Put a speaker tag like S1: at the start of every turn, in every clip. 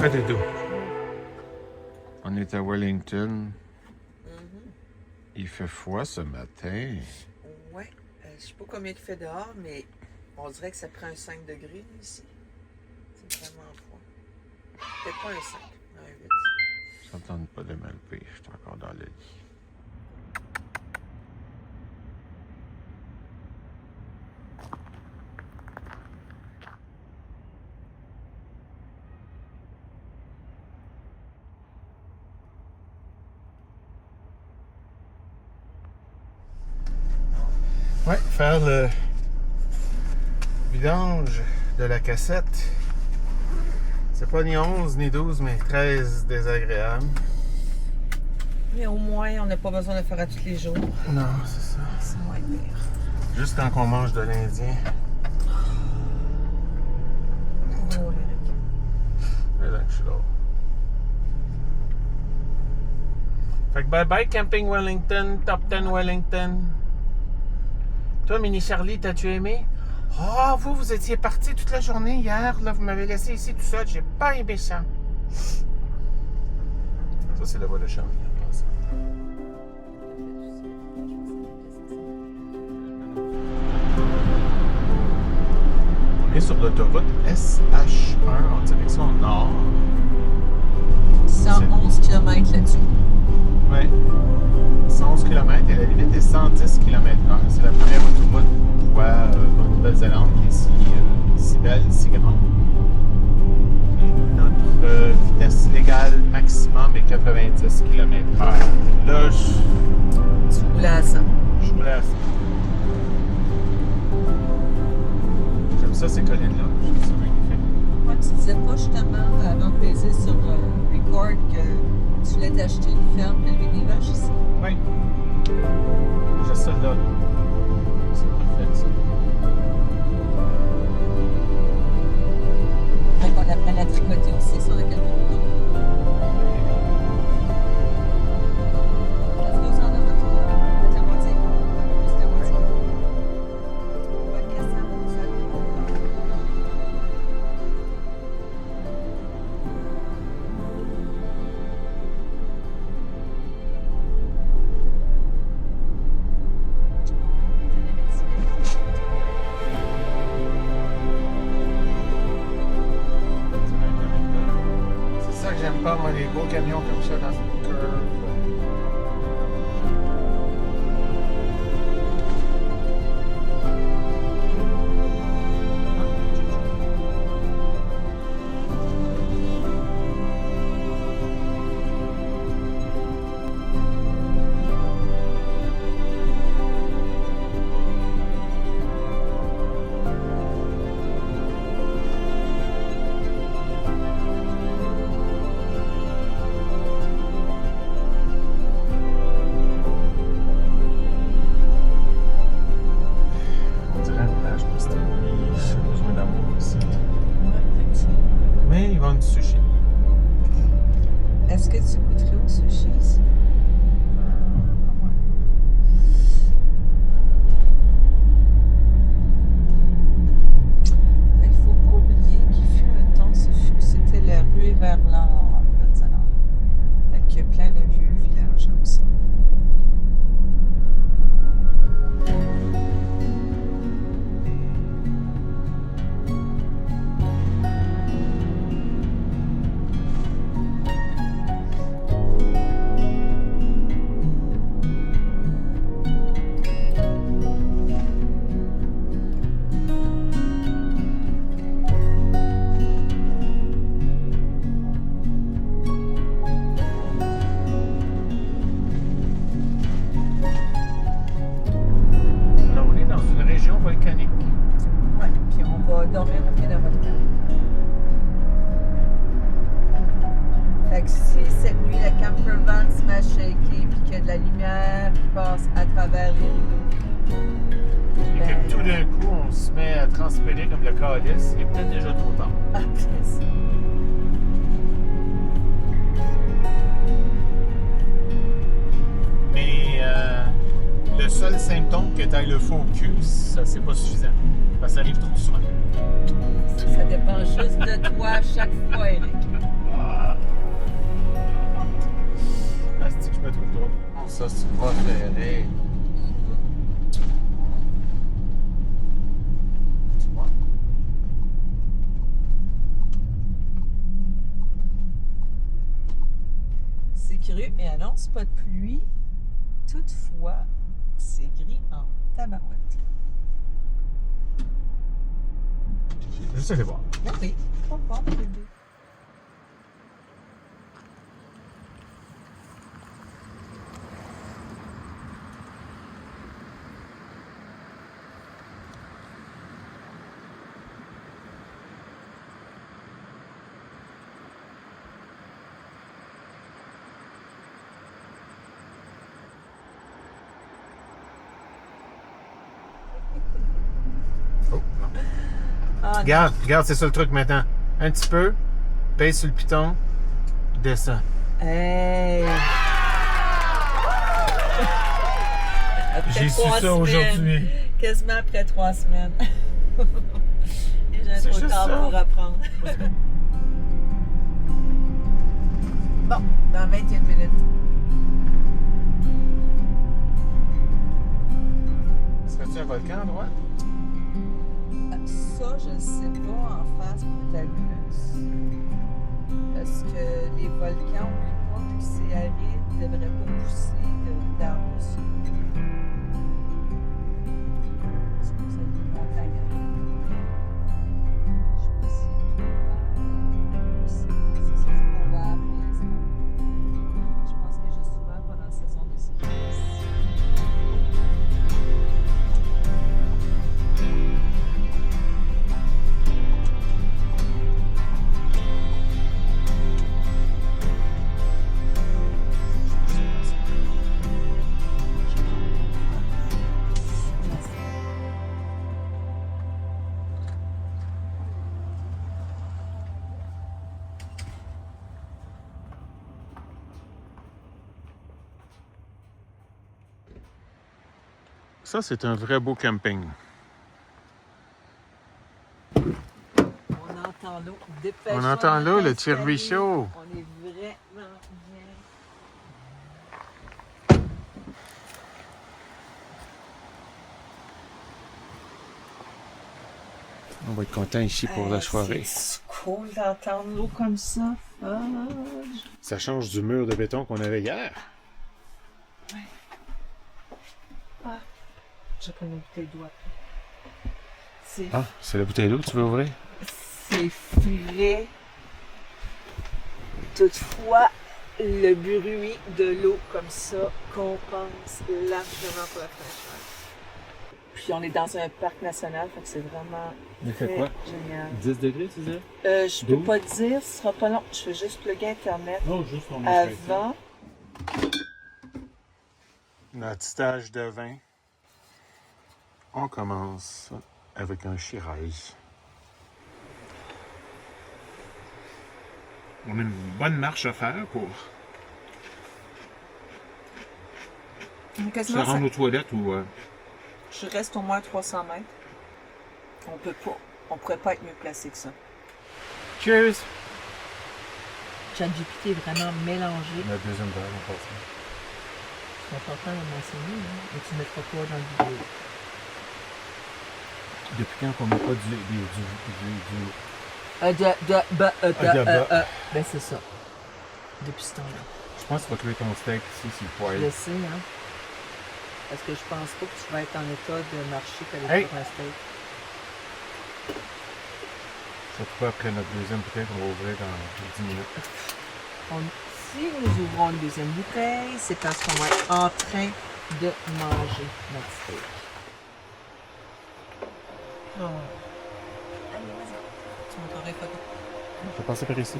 S1: fait dodo. On est à Wellington. Il fait froid ce matin.
S2: Ouais. Je sais pas combien il fait dehors, mais on dirait que ça prend un 5 degrés ici. C'est vraiment froid. Peut-être pas un 5, un 8.
S1: Ça ne tente pas de m'alper, je suis encore dans le lit. Ouais, faire le vidange de la cassette. C'est pas ni 11 ni 12, mais 13 désagréable.
S2: Mais au moins, on n'a pas besoin de le faire à tous les jours.
S1: Non, c'est ça.
S2: C'est moins pire.
S1: Juste quand on mange de l'Indien.
S2: Oh, Eric.
S1: Et là, je suis là. Fait que bye bye Camping Wellington, Top 10 Wellington. Toi, Mini Charlie, t'as-tu aimé? Oh, vous étiez parti toute la journée hier, là, vous m'avez laissé ici tout seul, j'ai pas aimé ça. Ça, c'est la voie de Charlie. On est sur l'autoroute SH1 en direction nord.
S2: 111 km là-dessus.
S1: Oui. 111 km et la limite est 110 km/h. C'est la première autoroute pour Nouvelle-Zélande qui est si belle, si grande. Et notre vitesse légale maximum est 90 km/h. Là,
S2: Tu roulais à ça.
S1: je roulais à ça. J'aime ça, ces collines-là. Je trouve ça magnifique.
S2: Moi, tu disais pas justement, avant de peser sur Record, que tu voulais t'acheter une ferme, élever des vaches ici?
S1: Oui. J'ai ça là. C'est parfait, ça.
S2: Fait qu'on apprenne à tricoter aussi, si on a quelques boutons. Est-ce que vous en avez à ta moitié? Plus que moitié. Pas de cassette, ça.
S1: C'est ça que j'aime pas, moi, les gros camions comme ça dans une curve. On dirait un plage pour cette nuit. J'ai besoin d'amour aussi.
S2: Ouais, effectivement.
S1: Mais ils vendent du sushi.
S2: Est-ce que tu goûterais au sushi ici? Il ne faut pas oublier qu'il fut un temps, c'était la ruée vers l'or, il y a plein de vieux villages comme ça.
S1: Alors, on est dans une région volcanique.
S2: Ouais, puis on va dormir au pied d'un volcan. Fait que si cette nuit le camper van se met à shaker puis qu'il y a de la lumière qui passe à travers les rideaux,
S1: Et que tout d'un coup, on se met à transpirer comme le calice, il est peut-être déjà trop tard.
S2: après ça.
S1: Mais le seul symptôme que tu aies le focus, ça c'est pas suffisant. Parce que ça arrive trop souvent.
S2: Ça dépend juste de toi à chaque fois, Eric.
S1: mettre une droite. Ça, c'est pas ferré. Tu vois?
S2: C'est cru et annonce pas de pluie. Toutefois, c'est gris en tabarouette.
S1: Juste aller voir.
S2: Oui, pas fort, bébé.
S1: Oh, non.
S2: Ah,
S1: Regarde, regarde, c'est ça le truc maintenant. Un petit peu, pèse sur le piton, descends.
S2: hey! Après
S1: J'ai su
S2: 3
S1: ça
S2: semaines.
S1: aujourd'hui.
S2: Quasiment après 3 semaines. Et j'ai
S1: C'est
S2: trop de
S1: juste
S2: temps
S1: ça.
S2: pour apprendre. Bon, dans 21 minutes.
S1: Serait-tu un volcan à droite?
S2: Ça, je ne sais pas en face Protagonus. Parce que les volcans, une fois que c'est aride, ne devraient pas pousser d'arbres dessus. C'est pour ça qu'ils montent la grille. Je sais pas si c'est ouvert pour l'instant. Je pense qu'il est juste ouvert pendant la saison de sécheresse.
S1: Ça, c'est un vrai beau camping.
S2: On entend l'eau. Dépêche-toi,
S1: On entend l'eau, le
S2: installé.
S1: petit ruisseau.
S2: On est vraiment bien.
S1: On va être content ici pour la soirée.
S2: C'est cool d'entendre l'eau comme ça. Fudge.
S1: Ça change du mur de béton qu'on avait hier.
S2: J'ai pris une bouteille d'eau après. C'est
S1: Ah, c'est la bouteille d'eau que tu veux ouvrir?
S2: c'est frais. Toutefois, le bruit de l'eau comme ça compense largement pour la fraîcheur. Puis on est dans un parc national, fait que c'est vraiment
S1: Il
S2: très génial.
S1: 10 degrés, tu disais?
S2: Je peux
S1: 12?
S2: pas te dire, ce sera pas long. Je vais juste plugger Internet
S1: Non, juste on
S2: avant.
S1: Notre stage de vin. On commence avec un Shiraz. On a une bonne marche à faire pour se rendre aux toilettes ou...
S2: Je reste au moins 300 mètres. On peut pas. On pourrait pas être mieux placé que ça.
S1: Cheers!
S2: ChatGPT est vraiment mélangé.
S1: La deuxième verre, on passe.
S2: C'est important de mentionner, hein? Et tu mettras pas dans le vidéo.
S1: Depuis quand on met pas du
S2: Ben c'est ça. Depuis ce temps-là.
S1: Je pense que tu vas trouver ton steak ici, s'il faut
S2: Je
S1: aller.
S2: le sais, hein. Parce que je pense pas que tu vas être en état de marcher pour aller
S1: Hey!
S2: faire un steak.
S1: Surtout après notre deuxième bouteille qu'on va ouvrir dans 10 minutes.
S2: Si nous ouvrons une deuxième bouteille, c'est parce qu'on va être en train de manger notre steak. Oh. Allez, vas-y. Tu montreras les photos.
S1: Je vais passer par ici.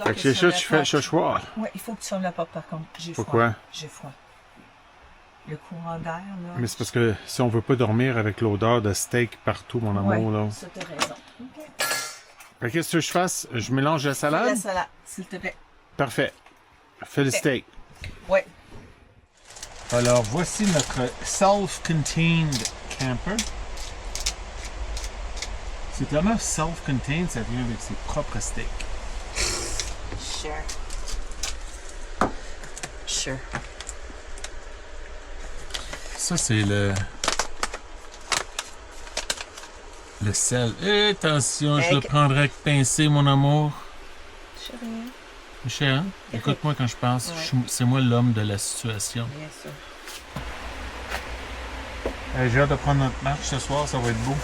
S1: Fait que c'est ça, tu fais ce soir.
S2: Oui, il faut que tu fermes la porte par contre. J'ai froid.
S1: Pourquoi?
S2: J'ai froid. Le courant d'air, là.
S1: Mais c'est parce que si on veut pas dormir avec l'odeur de steak partout, mon amour, là.
S2: Ça, t'as raison. OK.
S1: Fait que qu'est-ce que je fasse? Je mélange la salade?
S2: La salade, s'il te plaît.
S1: Parfait. Fais le steak.
S2: Oui.
S1: Alors, voici notre self-contained camper. C'est tellement self-contained, ça vient avec ses propres steaks.
S2: Sure. Sure.
S1: Ça, c'est le sel. Et attention, je le prendrai avec pincée, mon amour.
S2: Chérie.
S1: Michel, écoute-moi quand je pense.
S2: Ouais.
S1: C'est moi l'homme de la situation.
S2: Bien sûr.
S1: J'ai hâte de prendre notre marche ce soir, ça va être beau.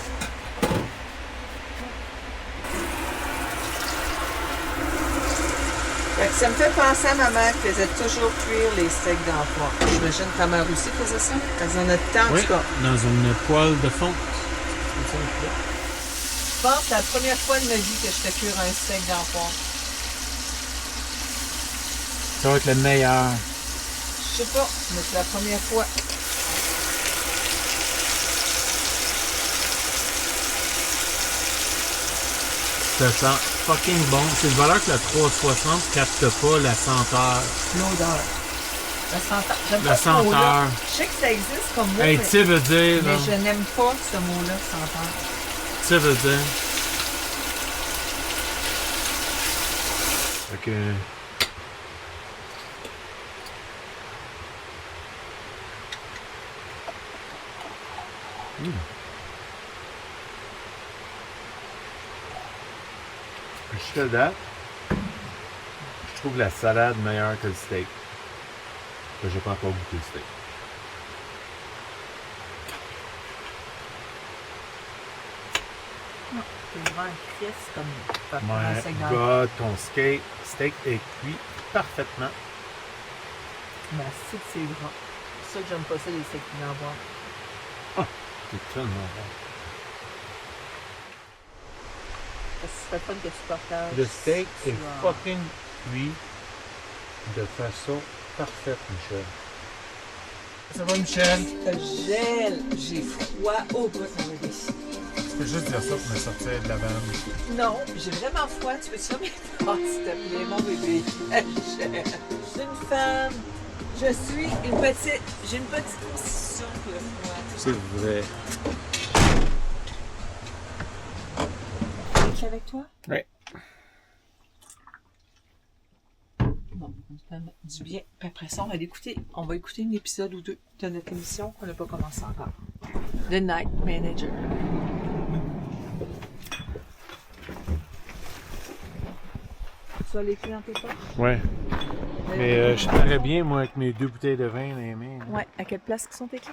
S2: Fait que ça me fait penser à ma mère qui faisait toujours cuire les steaks d'enfant. J'imagine que ta mère aussi faisait ça. Elle faisait notre temps, en
S1: Oui,
S2: tout cas.
S1: dans une poêle de fonte.
S2: Je pense que c'est la première fois de ma vie que je fais cuire un steak d'enfant.
S1: Ça va être le meilleur.
S2: Je sais pas, mais c'est la première fois.
S1: Ça sent fucking bon. C'est le valeur que la 360 capte pas la senteur.
S2: L'odeur. La senteur. J'aime
S1: La
S2: pas ce mot-là.
S1: senteur.
S2: Je sais que ça existe comme mot,
S1: Hey,
S2: mais,
S1: tu sais veut dire,
S2: mais
S1: là.
S2: je n'aime pas ce mot-là, senteur.
S1: Tu sais veut dire. Fait que... Jusqu'à date, je trouve la salade meilleure que le steak. Je n'ai pas encore goûté le steak.
S2: C'est vraiment triste comme
S1: My
S2: un steak d'enfant.
S1: God, ton steak est cuit parfaitement.
S2: Mais c'est que c'est grand. C'est ça que j'aime pas ça, les steaks d'enfant.
S1: C'est tellement bon.
S2: Parce que ce serait fun que tu partages.
S1: Le steak est
S2: sur-
S1: fucking cuit de façon parfaite, Michel. Ça va, Michel?
S2: Ça gèle. J'ai froid au bout de mon lit.
S1: Tu peux juste dire ça pour me sortir de la vanne.
S2: Non, j'ai vraiment froid. Tu peux te fermer la porte, s'il te plaît, mon bébé. Je suis une femme. Je suis une petite. J'ai une petite constitution pour le froid.
S1: C'est vrai.
S2: Je suis avec toi?
S1: Oui.
S2: Bon, on se mettre du bien. Puis après ça, on va écouter un épisode ou deux de notre émission qu'on n'a pas commencé encore. The Night Manager. Tu vas l'écrire dans tes poches?
S1: Ouais. Mais je parais bien, moi, avec mes 2 bouteilles de vin dans les mains. là.
S2: Ouais, à quelle place qu'ils sont écrits?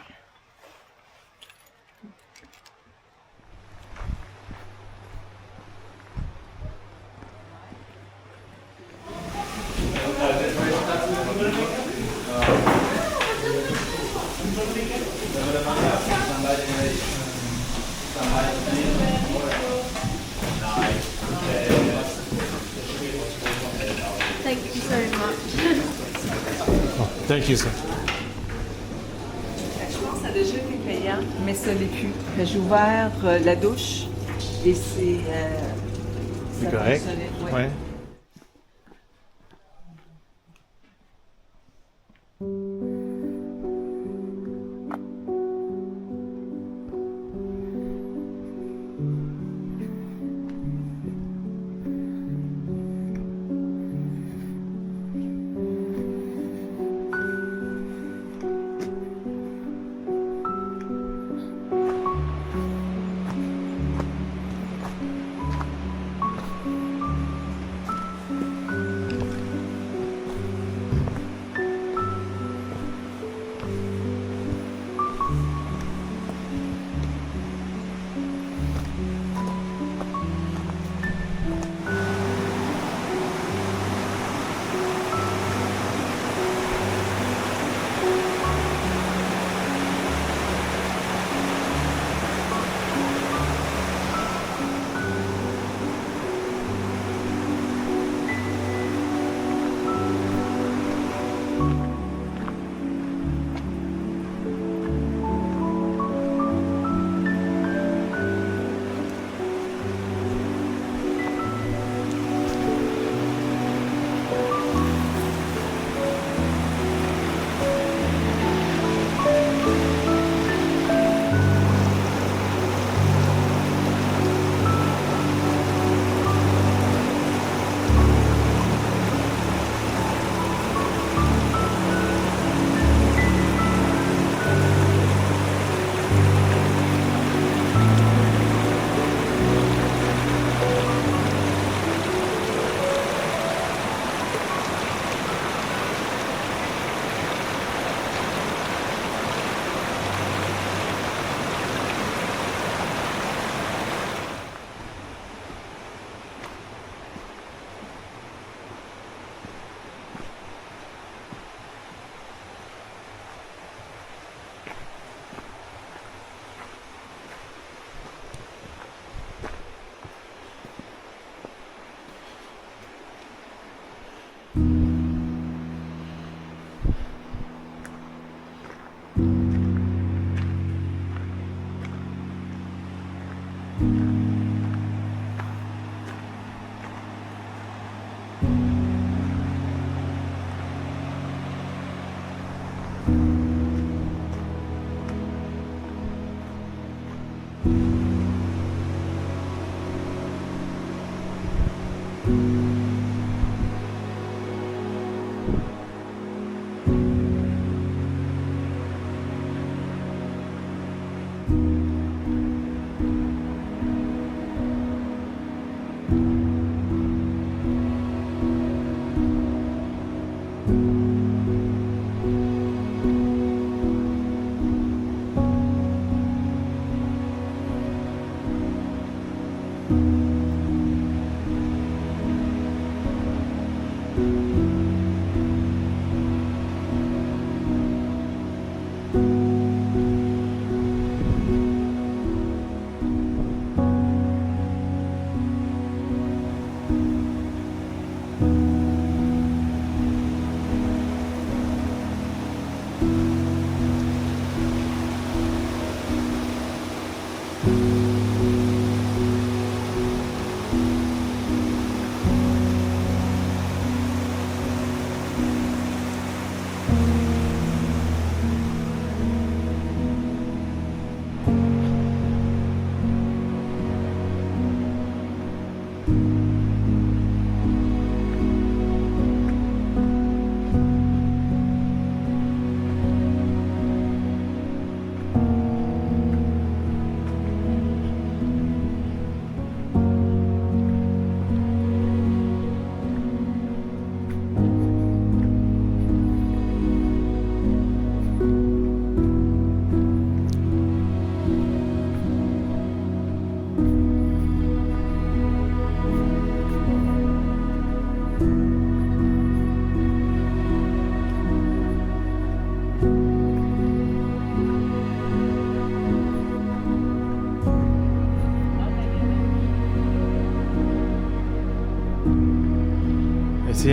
S3: Thank you very much.
S1: Oh, thank you, sir.
S2: Je pense que ça a déjà été payant, mais ça l'est plus. J'ai ouvert la douche et c'est.
S1: C'est correct?
S2: Ouais.
S1: Ouais.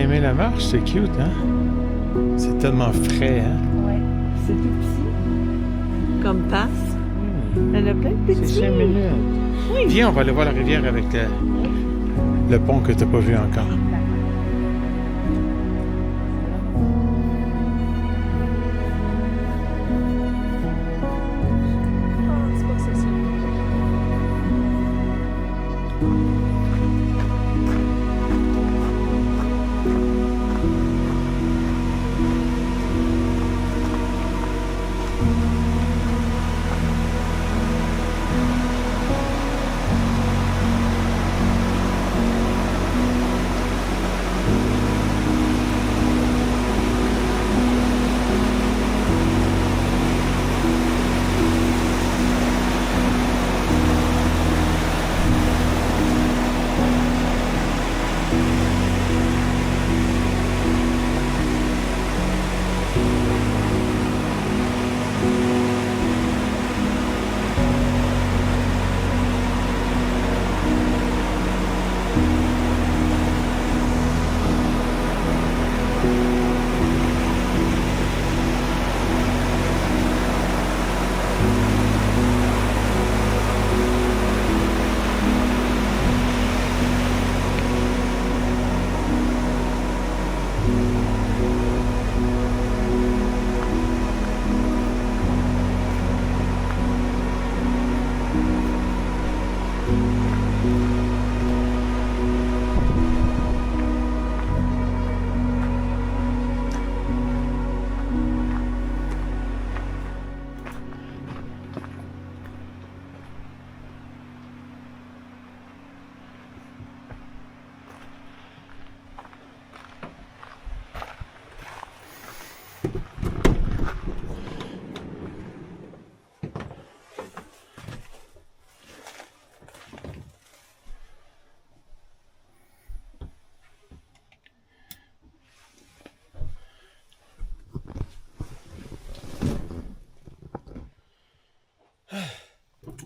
S1: aimé la marche? C'est cute, hein? C'est tellement frais, hein?
S2: Ouais. C'est tout petit. Comme passe. Elle a plein de petits.
S1: C'est 5 minutes.
S2: Oui.
S1: Viens, on va aller voir la rivière avec le pont que tu n'as pas vu encore.
S2: C'est pas que c'est ça.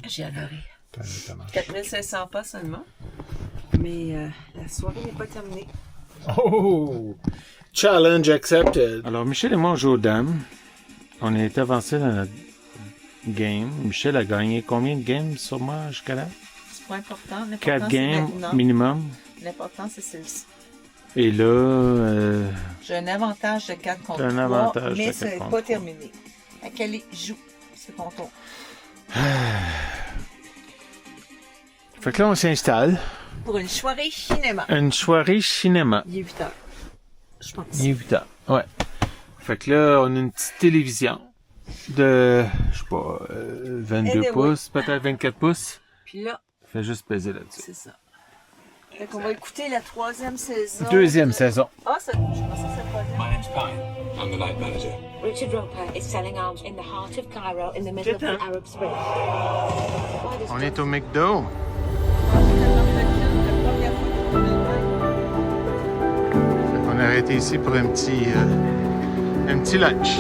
S2: J'ai adoré. 4500 pas seulement. Mais la soirée n'est pas terminée.
S1: Oh! Challenge accepted. Alors, Michel et moi, on joue aux dames. On est avancé dans notre game. Michel a gagné combien de games sur moi jusqu'à là?
S2: C'est pas important.
S1: 4 games minimum.
S2: L'important, c'est celle-ci.
S1: Et là...
S2: J'ai un avantage de 4 contre 3,
S1: avantage
S2: mais
S1: de
S2: ce
S1: 4
S2: n'est
S1: contre
S2: pas
S1: 3.
S2: terminé. À quel joue? C'est ton tour.
S1: Fait que là, on s'installe.
S2: Pour une soirée cinéma.
S1: Une soirée cinéma.
S2: Il est 8 heures. Je pense.
S1: Il est 8 heures. Ouais. Fait que là, on a une petite télévision de, je sais pas, 22
S2: Anyway.
S1: pouces, peut-être 24 pouces.
S2: Puis là,
S1: Fait juste peser là-dessus.
S2: c'est ça. Fait qu'on va écouter la 3e saison.
S1: Deuxième saison.
S2: Ah, ça, je pense que c'est la 3e.
S4: My name's Pine. I'm the night manager.
S5: Richard Roper is selling arms in the heart of Cairo in the middle of the Arab Spring. Why does
S1: On est au McDo. Fait qu'on a arrêté ici pour un petit lunch.